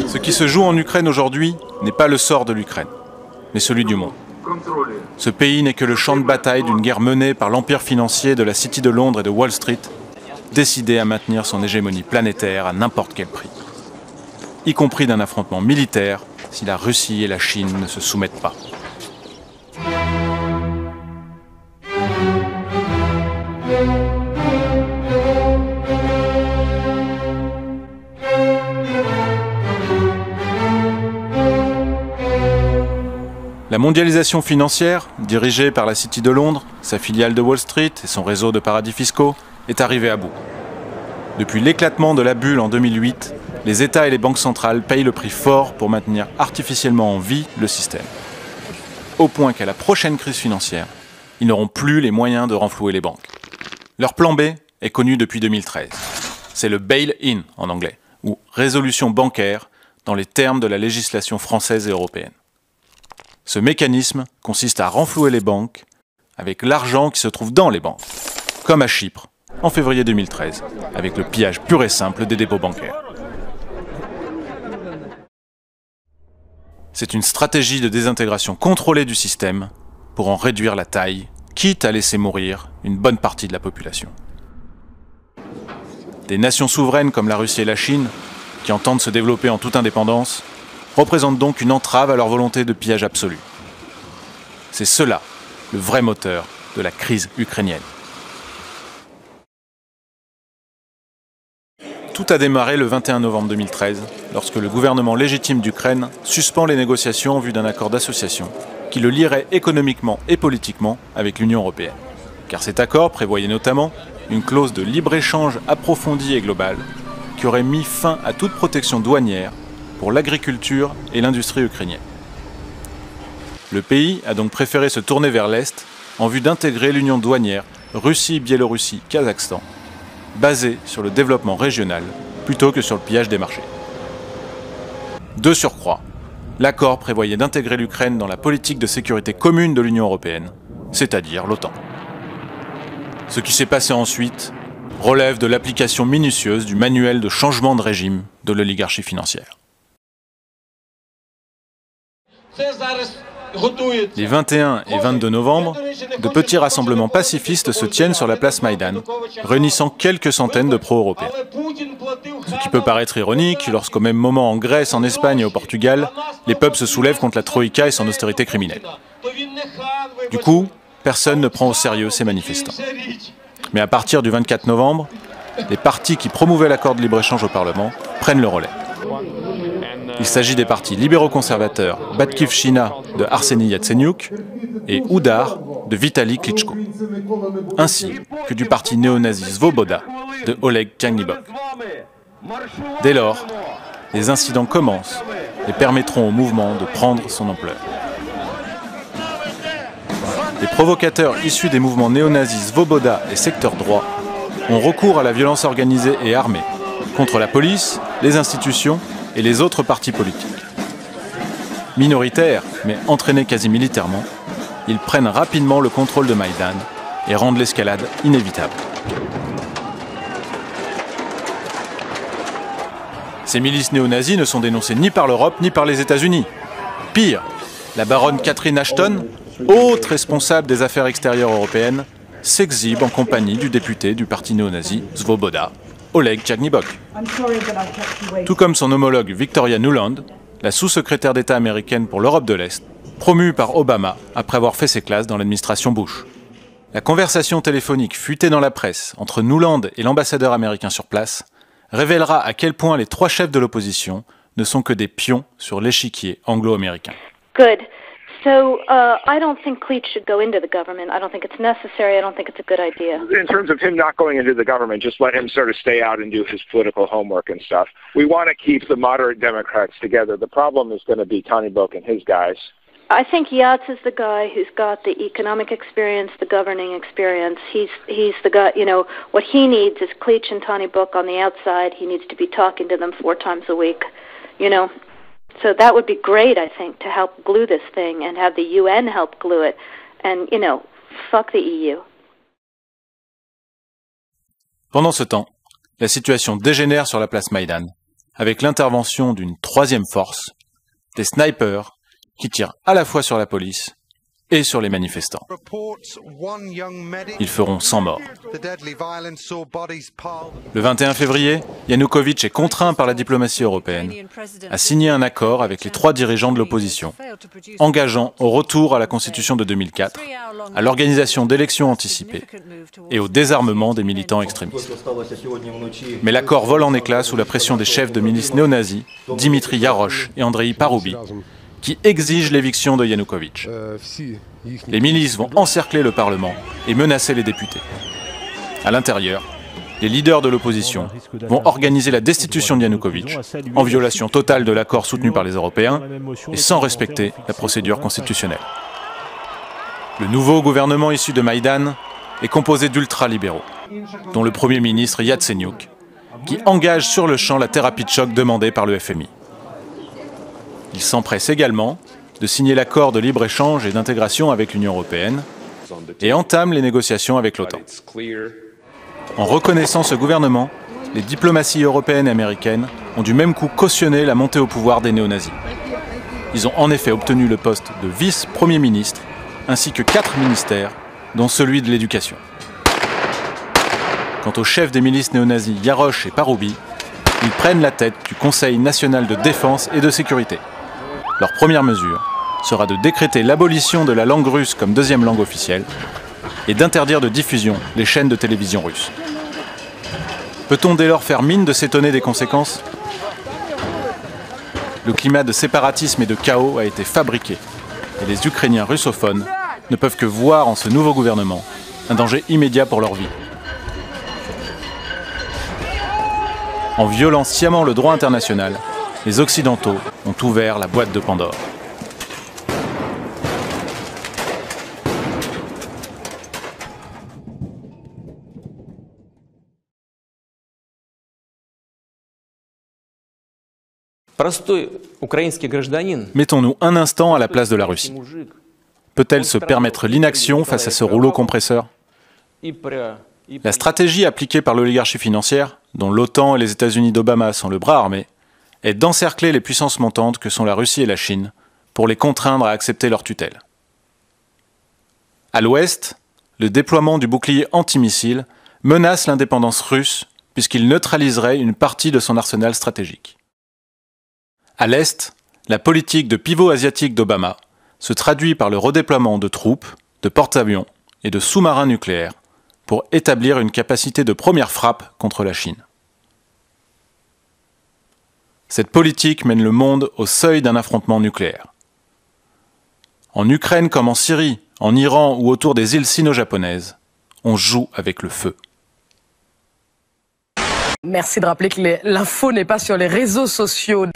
Ce qui se joue en Ukraine aujourd'hui n'est pas le sort de l'Ukraine, mais celui du monde. Ce pays n'est que le champ de bataille d'une guerre menée par l'empire financier de la City de Londres et de Wall Street, décidé à maintenir son hégémonie planétaire à n'importe quel prix, y compris d'un affrontement militaire si la Russie et la Chine ne se soumettent pas. La mondialisation financière, dirigée par la City de Londres, sa filiale de Wall Street et son réseau de paradis fiscaux, est arrivée à bout. Depuis l'éclatement de la bulle en 2008, les États et les banques centrales payent le prix fort pour maintenir artificiellement en vie le système. Au point qu'à la prochaine crise financière, ils n'auront plus les moyens de renflouer les banques. Leur plan B est connu depuis 2013. C'est le bail-in en anglais, ou résolution bancaire dans les termes de la législation française et européenne. Ce mécanisme consiste à renflouer les banques avec l'argent qui se trouve dans les banques, comme à Chypre en février 2013, avec le pillage pur et simple des dépôts bancaires. C'est une stratégie de désintégration contrôlée du système pour en réduire la taille, quitte à laisser mourir une bonne partie de la population. Des nations souveraines comme la Russie et la Chine, qui entendent se développer en toute indépendance, représentent donc une entrave à leur volonté de pillage absolu. C'est cela, le vrai moteur de la crise ukrainienne. Tout a démarré le 21 novembre 2013, lorsque le gouvernement légitime d'Ukraine suspend les négociations en vue d'un accord d'association qui le lierait économiquement et politiquement avec l'Union européenne. Car cet accord prévoyait notamment une clause de libre-échange approfondie et globale qui aurait mis fin à toute protection douanière pour l'agriculture et l'industrie ukrainienne. Le pays a donc préféré se tourner vers l'Est en vue d'intégrer l'union douanière Russie, Biélorussie, Kazakhstan, basée sur le développement régional plutôt que sur le pillage des marchés. De surcroît, l'accord prévoyait d'intégrer l'Ukraine dans la politique de sécurité commune de l'Union européenne, c'est-à-dire l'OTAN. Ce qui s'est passé ensuite relève de l'application minutieuse du manuel de changement de régime de l'oligarchie financière. Les 21 et 22 novembre, de petits rassemblements pacifistes se tiennent sur la place Maïdan, réunissant quelques centaines de pro-européens. Ce qui peut paraître ironique lorsqu'au même moment en Grèce, en Espagne et au Portugal, les peuples se soulèvent contre la Troïka et son austérité criminelle. Du coup, personne ne prend au sérieux ces manifestants. Mais à partir du 24 novembre, les partis qui promouvaient l'accord de libre-échange au Parlement prennent le relais. Il s'agit des partis libéraux-conservateurs Batkivshina de Arseniy Yatsenyuk et Oudar de Vitali Klitschko, ainsi que du parti néo-nazi Svoboda de Oleg Tyagnibok. Dès lors, les incidents commencent et permettront au mouvement de prendre son ampleur. Les provocateurs issus des mouvements néo-nazis Svoboda et Secteur droit ont recours à la violence organisée et armée contre la police, les institutions et les autres partis politiques. Minoritaires, mais entraînés quasi militairement, ils prennent rapidement le contrôle de Maïdan et rendent l'escalade inévitable. Ces milices néo-nazis ne sont dénoncées ni par l'Europe ni par les États-Unis. Pire, la baronne Catherine Ashton, haute responsable des affaires extérieures européennes, s'exhibe en compagnie du député du parti néo-nazi Svoboda, Oleg Tyagnibok. Tout comme son homologue Victoria Nuland, la sous-secrétaire d'État américaine pour l'Europe de l'Est, promue par Obama après avoir fait ses classes dans l'administration Bush. La conversation téléphonique fuitée dans la presse entre Nuland et l'ambassadeur américain sur place révélera à quel point les trois chefs de l'opposition ne sont que des pions sur l'échiquier anglo-américain. Good. So I don't think Klitsch should go into the government. I don't think it's necessary. I don't think it's a good idea. In terms of him not going into the government, just let him sort of stay out and do his political homework and stuff. We want to keep the moderate Democrats together. The problem is going to be Tyagnibok and his guys. I think Yats is the guy who's got the economic experience, the governing experience. He's the guy, you know, what he needs is Klitsch and Tyagnibok on the outside. He needs to be talking to them 4 times a week, you know. So that would be great, I think, to help glue this thing and have the UN help glue it. And, you know, fuck the EU. Pendant ce temps, la situation dégénère sur la place Maïdan, avec l'intervention d'une troisième force, des snipers qui tirent à la fois sur la police et sur les manifestants. Ils feront 100 morts. Le 21 février, Yanukovych est contraint par la diplomatie européenne à signer un accord avec les 3 dirigeants de l'opposition, engageant au retour à la Constitution de 2004, à l'organisation d'élections anticipées et au désarmement des militants extrémistes. Mais l'accord vole en éclats sous la pression des chefs de milices néo-nazis, Dimitri Yarosh et Andrei Paroubi, qui exigent l'éviction de Yanukovych. Les milices vont encercler le Parlement et menacer les députés. À l'intérieur, les leaders de l'opposition vont organiser la destitution de Yanukovych, en violation totale de l'accord soutenu par les Européens et sans respecter la procédure constitutionnelle. Le nouveau gouvernement issu de Maïdan est composé d'ultralibéraux, dont le Premier ministre Yatsenyuk, qui engage sur le champ la thérapie de choc demandée par le FMI. Il s'empresse également de signer l'accord de libre-échange et d'intégration avec l'Union européenne et entame les négociations avec l'OTAN. En reconnaissant ce gouvernement, les diplomaties européennes et américaines ont du même coup cautionné la montée au pouvoir des néo-nazis. Ils ont en effet obtenu le poste de vice-premier ministre ainsi que 4 ministères, dont celui de l'éducation. Quant aux chefs des milices néo-nazis Yarosh et Paroubi, ils prennent la tête du Conseil national de défense et de sécurité. Leur première mesure sera de décréter l'abolition de la langue russe comme 2e langue officielle et d'interdire de diffusion les chaînes de télévision russes. Peut-on dès lors faire mine de s'étonner des conséquences ? Le climat de séparatisme et de chaos a été fabriqué et les Ukrainiens russophones ne peuvent que voir en ce nouveau gouvernement un danger immédiat pour leur vie. En violant sciemment le droit international, les Occidentaux ont ouvert la boîte de Pandore. Mettons-nous un instant à la place de la Russie. Peut-elle se permettre l'inaction face à ce rouleau compresseur ? La stratégie appliquée par l'oligarchie financière, dont l'OTAN et les États-Unis d'Obama sont le bras armé, est d'encercler les puissances montantes que sont la Russie et la Chine pour les contraindre à accepter leur tutelle. À l'ouest, le déploiement du bouclier antimissile menace l'indépendance russe puisqu'il neutraliserait une partie de son arsenal stratégique. À l'est, la politique de pivot asiatique d'Obama se traduit par le redéploiement de troupes, de porte-avions et de sous-marins nucléaires pour établir une capacité de première frappe contre la Chine. Cette politique mène le monde au seuil d'un affrontement nucléaire. En Ukraine comme en Syrie, en Iran ou autour des îles sino-japonaises, on joue avec le feu. Merci de rappeler que l'info n'est pas sur les réseaux sociaux.